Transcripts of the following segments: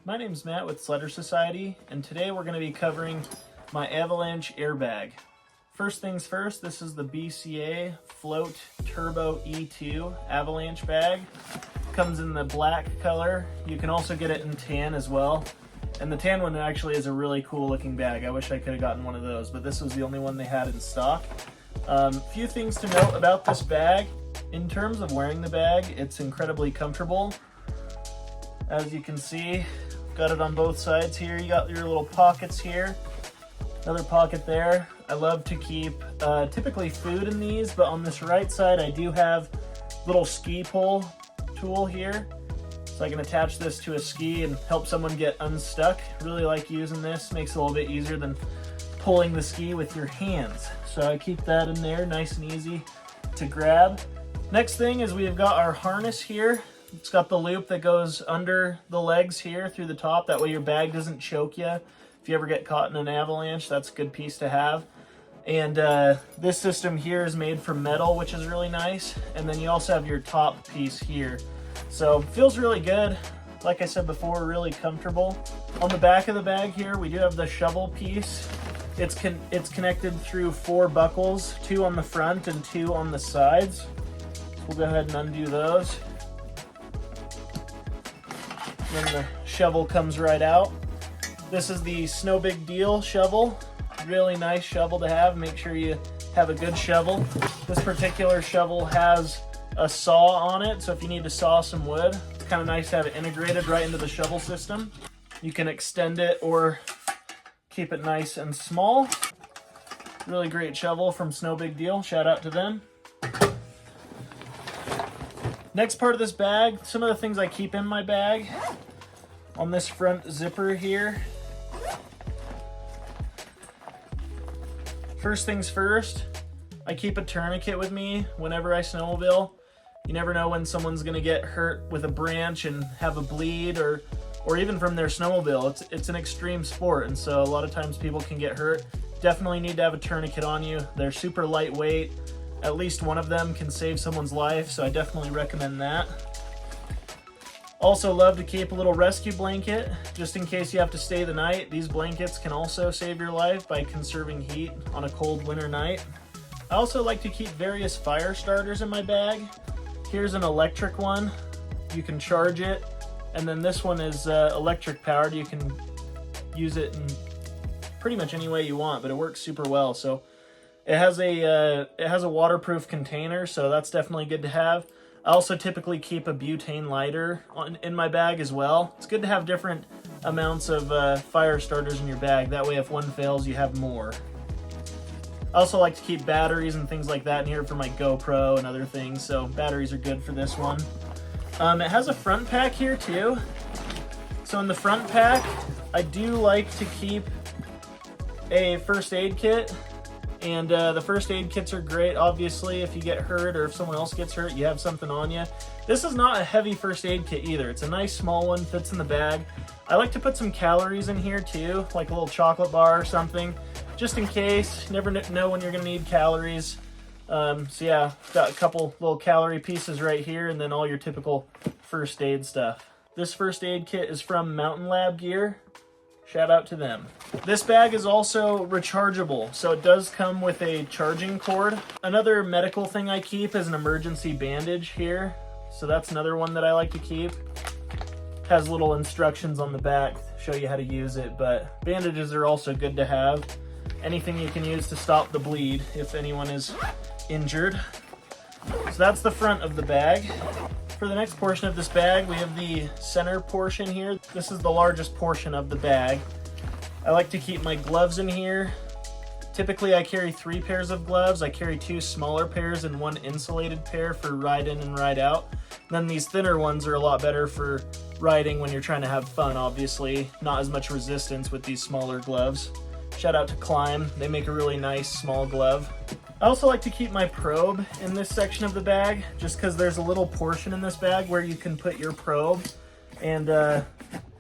My name's Matt with Sledder Society, and today we're going to be covering my Avalanche airbag. First things first, this is the BCA Float Turbo E2 Avalanche bag. Comes in the black color. You can also get it in tan as well. And the tan one actually is a really cool looking bag. I wish I could have gotten one of those, but this was the only one they had in stock. Few things to note about this bag. In terms of wearing the bag, it's incredibly comfortable. As you can see, got it on both sides here. You got your little pockets here, another pocket there. I love to keep typically food in these, but on this right side I do have little ski pole tool here. So I can attach this to a ski and help someone get unstuck. Really like using this, makes it a little bit easier than pulling the ski with your hands. So I keep that in there, nice and easy to grab. Next thing is we've got our harness here. It's got the loop that goes under the legs here through the top. That way your bag doesn't choke you. If you ever get caught in an avalanche, that's a good piece to have. And this system here is made from metal, which is really nice. And then you also have your top piece here. So feels really good. Like I said before, really comfortable. On the back of the bag here, we do have the shovel piece. It's connected through 4 buckles, 2 on the front and 2 on the sides. We'll go ahead and undo those. Then the shovel comes right out. This is the Snow Big Deal shovel. Really nice shovel to have. Make sure you have a good shovel. This particular shovel has a saw on it, so if you need to saw some wood, it's kind of nice to have it integrated right into the shovel system. You can extend it or keep it nice and small. Really great shovel from Snow Big Deal. Shout out to them. Next part of this bag, some of the things I keep in my bag. On this front zipper here. First things first, I keep a tourniquet with me whenever I snowmobile. You never know when someone's gonna get hurt with a branch and have a bleed or even from their snowmobile. It's an extreme sport, and so a lot of times people can get hurt. Definitely need to have a tourniquet on you. They're super lightweight. At least one of them can save someone's life, so I definitely recommend that. Also love to keep a little rescue blanket, just in case you have to stay the night. These blankets can also save your life by conserving heat on a cold winter night. I also like to keep various fire starters in my bag. Here's an electric one. You can charge it. And then this one is electric powered. You can use it in pretty much any way you want, but it works super well. So it has a waterproof container, so that's definitely good to have. I also typically keep a butane lighter in my bag as well. It's good to have different amounts of fire starters in your bag. That way if one fails, you have more. I also like to keep batteries and things like that in here for my GoPro and other things, so batteries are good for this one. It has a front pack here too. So in the front pack, I do like to keep a first aid kit. And the first aid kits are great, obviously, if you get hurt or if someone else gets hurt, you have something on you. This is not a heavy first aid kit either. It's a nice small one, fits in the bag. I like to put some calories in here too, like a little chocolate bar or something, just in case. You never know when you're gonna need calories. So yeah, got a couple little calorie pieces right here, and then all your typical first aid stuff. This first aid kit is from Mountain Lab Gear. Shout out to them. This bag is also rechargeable, so it does come with a charging cord. Another medical thing I keep is an emergency bandage here. So that's another one that I like to keep. Has little instructions on the back to show you how to use it, but bandages are also good to have. Anything you can use to stop the bleed if anyone is injured. So that's the front of the bag. For the next portion of this bag, we have the center portion here. This is the largest portion of the bag. I like to keep my gloves in here. Typically I carry 3 pairs of gloves. I carry 2 smaller pairs and 1 insulated pair for ride in and ride out. And then these thinner ones are a lot better for riding when you're trying to have fun, obviously. Not as much resistance with these smaller gloves. Shout out to Climb. They make a really nice small glove. I also like to keep my probe in this section of the bag, just because there's a little portion in this bag where you can put your probe, and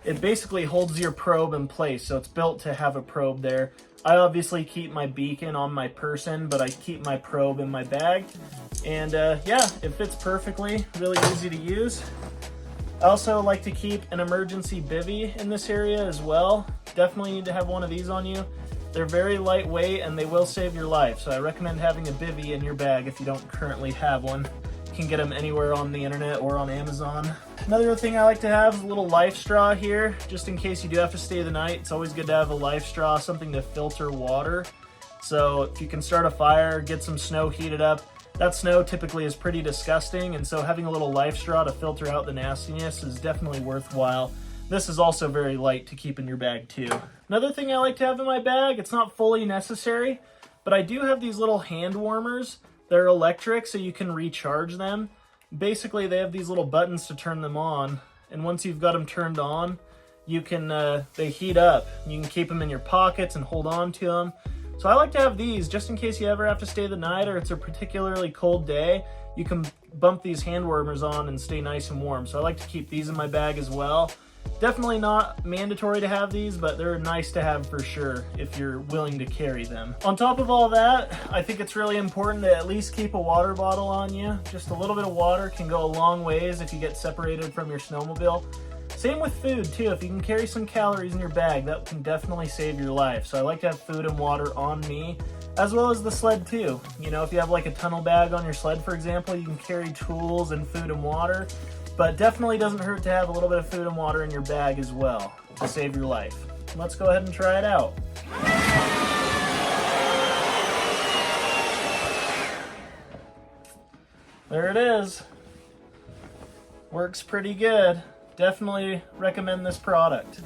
it basically holds your probe in place, so it's built to have a probe there. I obviously keep my beacon on my person, but I keep my probe in my bag, and yeah, it fits perfectly, really easy to use. I also like to keep an emergency bivvy in this area as well. Definitely need to have one of these on you. They're very lightweight and they will save your life, so I recommend having a bivvy in your bag if you don't currently have one. You can get them anywhere on the internet or on Amazon. Another thing I like to have is a little life straw here, just in case you do have to stay the night. It's always good to have a life straw, something to filter water. So if you can start a fire, get some snow heated up. That snow typically is pretty disgusting, and so having a little life straw to filter out the nastiness is definitely worthwhile. This is also very light to keep in your bag too. Another thing I like to have in my bag, it's not fully necessary, but I do have these little hand warmers. They're electric, so you can recharge them. Basically, they have these little buttons to turn them on, and once you've got them turned on, you can they heat up. You can keep them in your pockets and hold on to them. So I like to have these just in case you ever have to stay the night or it's a particularly cold day. You can bump these hand warmers on and stay nice and warm. So I like to keep these in my bag as well. Definitely not mandatory to have these, but they're nice to have for sure if you're willing to carry them. On top of all that, I think it's really important to at least keep a water bottle on you. Just a little bit of water can go a long ways if you get separated from your snowmobile. Same with food too. If you can carry some calories in your bag, that can definitely save your life. So I like to have food and water on me, as well as the sled too. You know, if you have like a tunnel bag on your sled, for example, you can carry tools and food and water, but definitely doesn't hurt to have a little bit of food and water in your bag as well to save your life. Let's go ahead and try it out. There it is. Works pretty good. Definitely recommend this product.